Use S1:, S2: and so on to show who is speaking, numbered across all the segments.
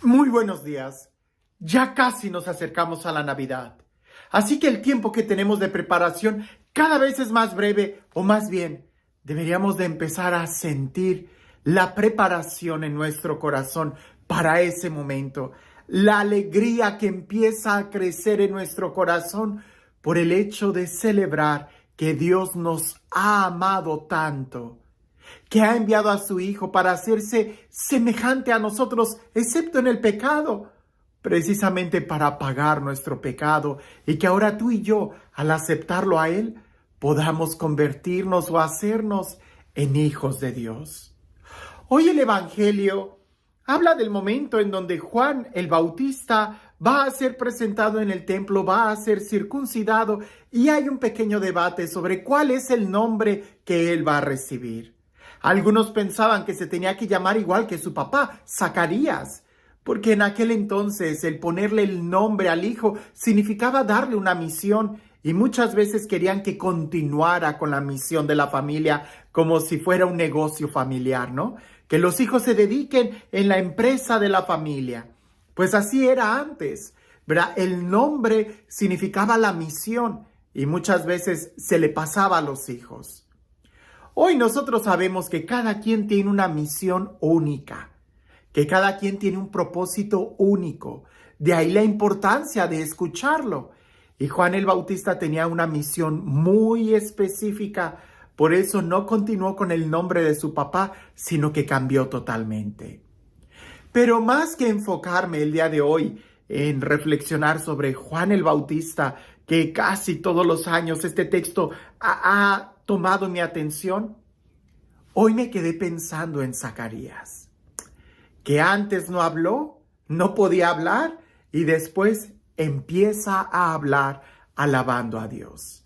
S1: Muy buenos días. Ya casi nos acercamos a la Navidad. Así que el tiempo que tenemos de preparación cada vez es más breve, o más bien, deberíamos de empezar a sentir la preparación en nuestro corazón para ese momento. La alegría que empieza a crecer en nuestro corazón por el hecho de celebrar que Dios nos ha amado tanto, que ha enviado a su Hijo para hacerse semejante a nosotros, excepto en el pecado, precisamente para pagar nuestro pecado, y que ahora tú y yo, al aceptarlo a Él, podamos convertirnos o hacernos en hijos de Dios. Hoy el Evangelio habla del momento en donde Juan el Bautista va a ser presentado en el templo, va a ser circuncidado, y hay un pequeño debate sobre cuál es el nombre que él va a recibir. Algunos pensaban que se tenía que llamar igual que su papá, Zacarías, porque en aquel entonces el ponerle el nombre al hijo significaba darle una misión, y muchas veces querían que continuara con la misión de la familia como si fuera un negocio familiar, ¿no? Que los hijos se dediquen en la empresa de la familia. Pues así era antes, ¿verdad? El nombre significaba la misión y muchas veces se le pasaba a los hijos. Hoy nosotros sabemos que cada quien tiene una misión única, que cada quien tiene un propósito único. De ahí la importancia de escucharlo. Y Juan el Bautista tenía una misión muy específica, por eso no continuó con el nombre de su papá, sino que cambió totalmente. Pero más que enfocarme el día de hoy en reflexionar sobre Juan el Bautista, que casi todos los años este texto ha tomado mi atención, hoy me quedé pensando en Zacarías, que antes no habló, no podía hablar, y después empieza a hablar alabando a Dios.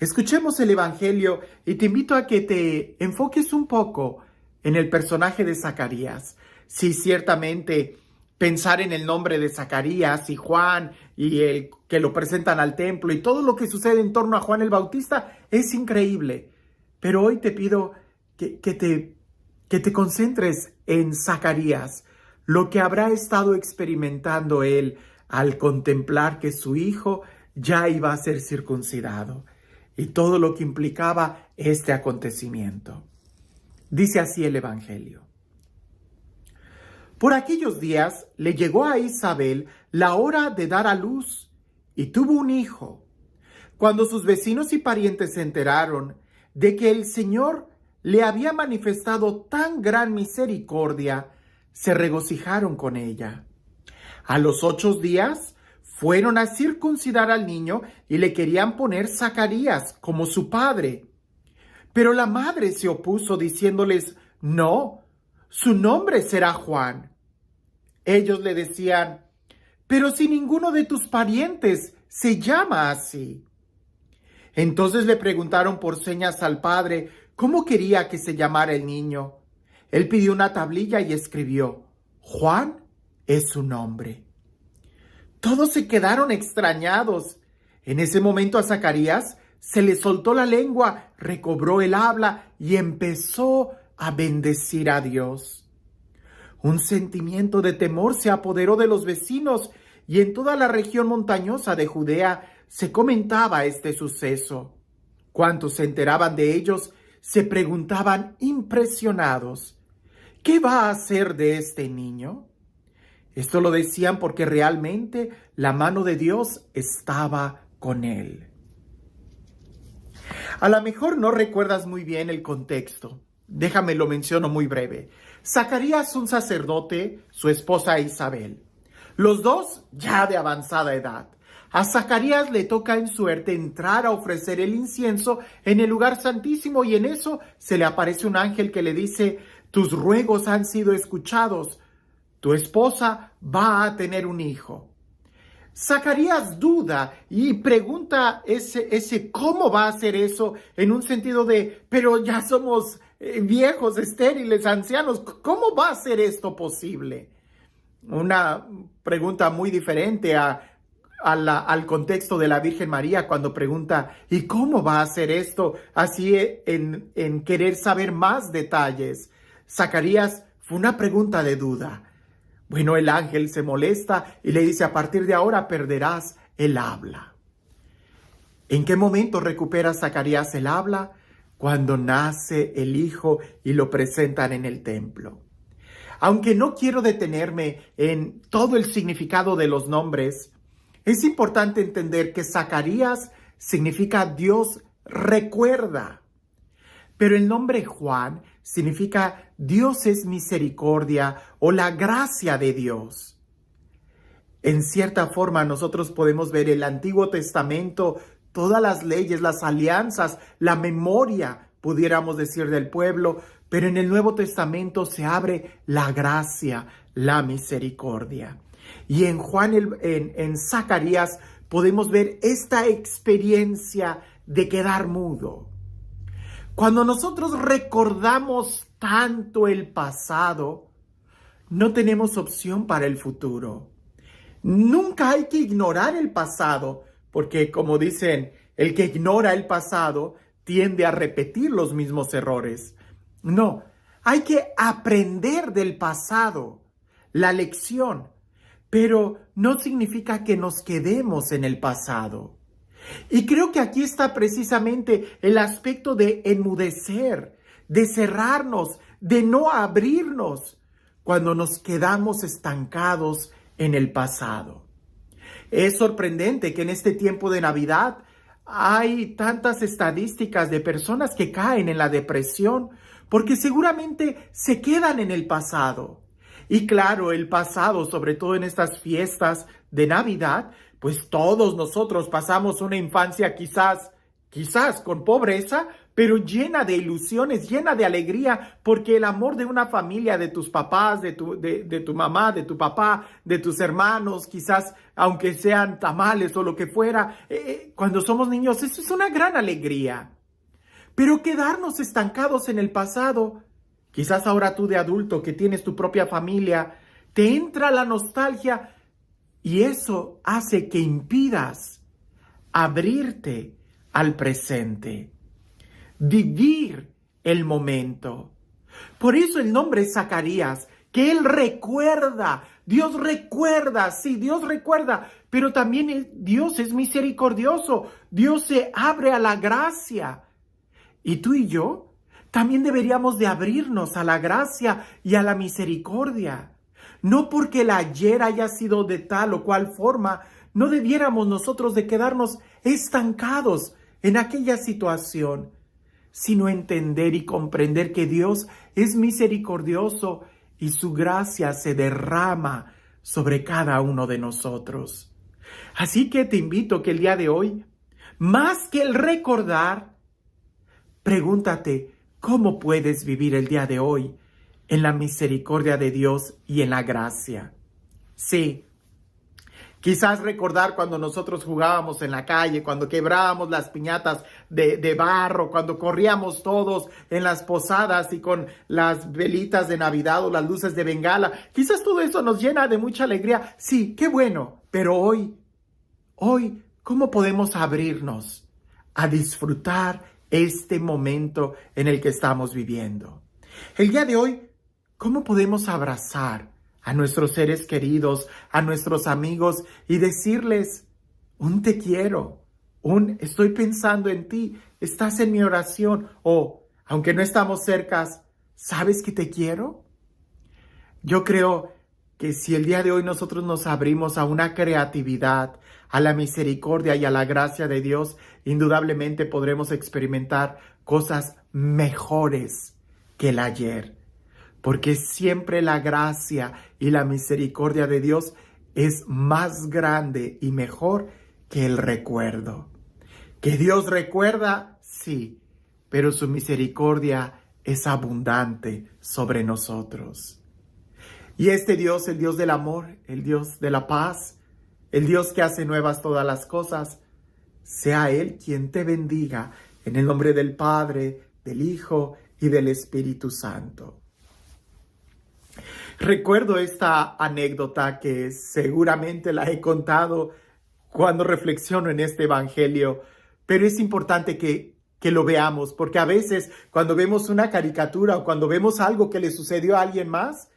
S1: Escuchemos el Evangelio y te invito a que te enfoques un poco en el personaje de Zacarías. Sí, ciertamente pensar en el nombre de Zacarías y Juan y que lo presentan al templo y todo lo que sucede en torno a Juan el Bautista es increíble. Pero hoy te pido que te concentres en Zacarías, lo que habrá estado experimentando él al contemplar que su hijo ya iba a ser circuncidado y todo lo que implicaba este acontecimiento. Dice así el Evangelio. Por aquellos días le llegó a Isabel la hora de dar a luz y tuvo un hijo. Cuando sus vecinos y parientes se enteraron de que el Señor le había manifestado tan gran misericordia, se regocijaron con ella. A los 8 días fueron a circuncidar al niño y le querían poner Zacarías como su padre. Pero la madre se opuso diciéndoles, no, su nombre será Juan. Ellos le decían, pero si ninguno de tus parientes se llama así. Entonces le preguntaron por señas al padre cómo quería que se llamara el niño. Él pidió una tablilla y escribió, Juan es su nombre. Todos se quedaron extrañados. En ese momento a Zacarías se le soltó la lengua, recobró el habla y empezó a bendecir a Dios. Un sentimiento de temor se apoderó de los vecinos y en toda la región montañosa de Judea se comentaba este suceso. Cuantos se enteraban de ellos se preguntaban impresionados, ¿qué va a hacer de este niño? Esto lo decían porque realmente la mano de Dios estaba con él. A lo mejor no recuerdas muy bien el contexto. Déjame lo menciono muy breve. Zacarías, un sacerdote, su esposa Isabel. Los dos ya de avanzada edad. A Zacarías le toca en suerte entrar a ofrecer el incienso en el lugar santísimo y en eso se le aparece un ángel que le dice, tus ruegos han sido escuchados, tu esposa va a tener un hijo. Zacarías duda y pregunta ese cómo va a ser eso en un sentido de, pero ya somos viejos, estériles, ancianos, ¿cómo va a ser esto posible? Una pregunta muy diferente al contexto de la Virgen María cuando pregunta, ¿y cómo va a ser esto? Así en querer saber más detalles. Zacarías fue una pregunta de duda. Bueno, el ángel se molesta y le dice: a partir de ahora perderás el habla. ¿En qué momento recupera Zacarías el habla? Cuando nace el hijo y lo presentan en el templo. Aunque no quiero detenerme en todo el significado de los nombres, es importante entender que Zacarías significa Dios recuerda. Pero el nombre Juan significa Dios es misericordia o la gracia de Dios. En cierta forma nosotros podemos ver el Antiguo Testamento, todas las leyes, las alianzas, la memoria, pudiéramos decir, del pueblo, pero en el Nuevo Testamento se abre la gracia, la misericordia. Y en Juan, en Zacarías, podemos ver esta experiencia de quedar mudo. Cuando nosotros recordamos tanto el pasado, no tenemos opción para el futuro. Nunca hay que ignorar el pasado, porque como dicen, el que ignora el pasado tiende a repetir los mismos errores. No, hay que aprender del pasado, la lección, pero no significa que nos quedemos en el pasado. Y creo que aquí está precisamente el aspecto de enmudecer, de cerrarnos, de no abrirnos cuando nos quedamos estancados en el pasado. Es sorprendente que en este tiempo de Navidad hay tantas estadísticas de personas que caen en la depresión porque seguramente se quedan en el pasado. Y claro, el pasado, sobre todo en estas fiestas de Navidad, pues todos nosotros pasamos una infancia quizás con pobreza, pero llena de ilusiones, llena de alegría, porque el amor de una familia, de tus papás, de tu mamá, de tu papá, de tus hermanos, quizás aunque sean tamales o lo que fuera, cuando somos niños, eso es una gran alegría. Pero quedarnos estancados en el pasado, quizás ahora tú de adulto que tienes tu propia familia, te entra la nostalgia y eso hace que impidas abrirte al presente, vivir el momento. Por eso el nombre es Zacarías, que él recuerda, Dios recuerda, sí, Dios recuerda, pero también Dios es misericordioso, Dios se abre a la gracia. Y tú y yo también deberíamos de abrirnos a la gracia y a la misericordia. No porque el ayer haya sido de tal o cual forma, no debiéramos nosotros de quedarnos estancados en aquella situación, sino entender y comprender que Dios es misericordioso y su gracia se derrama sobre cada uno de nosotros. Así que te invito que el día de hoy, más que el recordar, pregúntate cómo puedes vivir el día de hoy en la misericordia de Dios y en la gracia. Sí, quizás recordar cuando nosotros jugábamos en la calle, cuando quebrábamos las piñatas de barro, cuando corríamos todos en las posadas y con las velitas de Navidad o las luces de Bengala. Quizás todo eso nos llena de mucha alegría. Sí, qué bueno. Pero hoy, ¿cómo podemos abrirnos a disfrutar este momento en el que estamos viviendo? El día de hoy, ¿cómo podemos abrazar a nuestros seres queridos, a nuestros amigos y decirles un te quiero, un estoy pensando en ti, estás en mi oración o, aunque no estamos cerca, ¿sabes que te quiero? Yo creo que si el día de hoy nosotros nos abrimos a una creatividad, a la misericordia y a la gracia de Dios, indudablemente podremos experimentar cosas mejores que el ayer. Porque siempre la gracia y la misericordia de Dios es más grande y mejor que el recuerdo. ¿Que Dios recuerda? Sí, pero su misericordia es abundante sobre nosotros. Y este Dios, el Dios del amor, el Dios de la paz, el Dios que hace nuevas todas las cosas, sea Él quien te bendiga en el nombre del Padre, del Hijo y del Espíritu Santo. Recuerdo esta anécdota que seguramente la he contado cuando reflexiono en este evangelio, pero es importante que lo veamos, porque a veces cuando vemos una caricatura o cuando vemos algo que le sucedió a alguien más,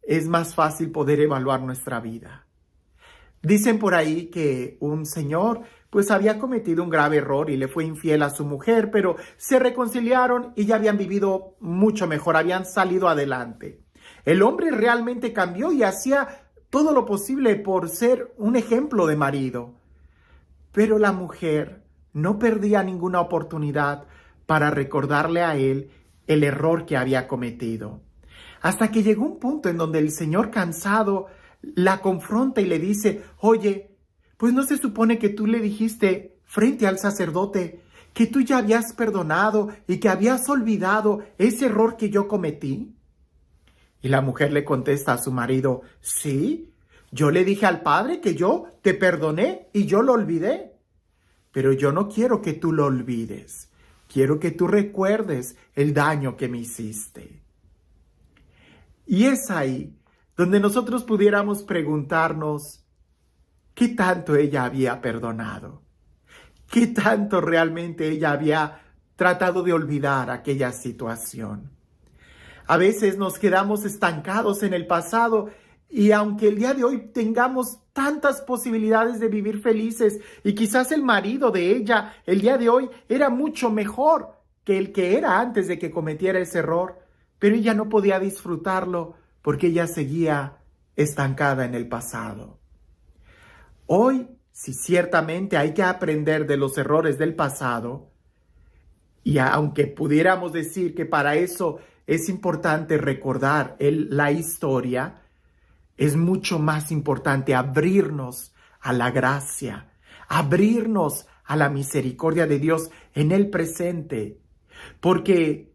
S1: es más fácil poder evaluar nuestra vida. Dicen por ahí que un señor pues había cometido un grave error y le fue infiel a su mujer, pero se reconciliaron y ya habían vivido mucho mejor, habían salido adelante. El hombre realmente cambió y hacía todo lo posible por ser un ejemplo de marido. Pero la mujer no perdía ninguna oportunidad para recordarle a él el error que había cometido. Hasta que llegó un punto en donde el señor, cansado, la confronta y le dice: oye, pues no se supone que tú le dijiste frente al sacerdote que tú ya habías perdonado y que habías olvidado ese error que yo cometí. Y la mujer le contesta a su marido: sí, yo le dije al Padre que yo te perdoné y yo lo olvidé. Pero yo no quiero que tú lo olvides. Quiero que tú recuerdes el daño que me hiciste. Y es ahí donde nosotros pudiéramos preguntarnos: ¿qué tanto ella había perdonado? ¿Qué tanto realmente ella había tratado de olvidar aquella situación? A veces nos quedamos estancados en el pasado y aunque el día de hoy tengamos tantas posibilidades de vivir felices y quizás el marido de ella el día de hoy era mucho mejor que el que era antes de que cometiera ese error, pero ella no podía disfrutarlo porque ella seguía estancada en el pasado. Hoy, sí, ciertamente hay que aprender de los errores del pasado, y aunque pudiéramos decir que para eso es importante recordar la historia, es mucho más importante abrirnos a la gracia, abrirnos a la misericordia de Dios en el presente, porque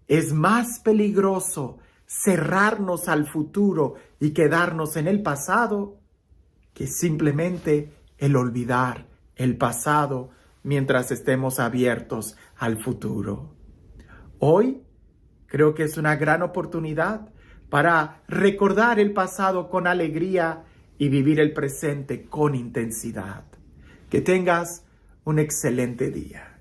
S1: es más peligroso cerrarnos al futuro y quedarnos en el pasado que simplemente el olvidar el pasado mientras estemos abiertos al futuro. Hoy creo que es una gran oportunidad para recordar el pasado con alegría y vivir el presente con intensidad. Que tengas un excelente día.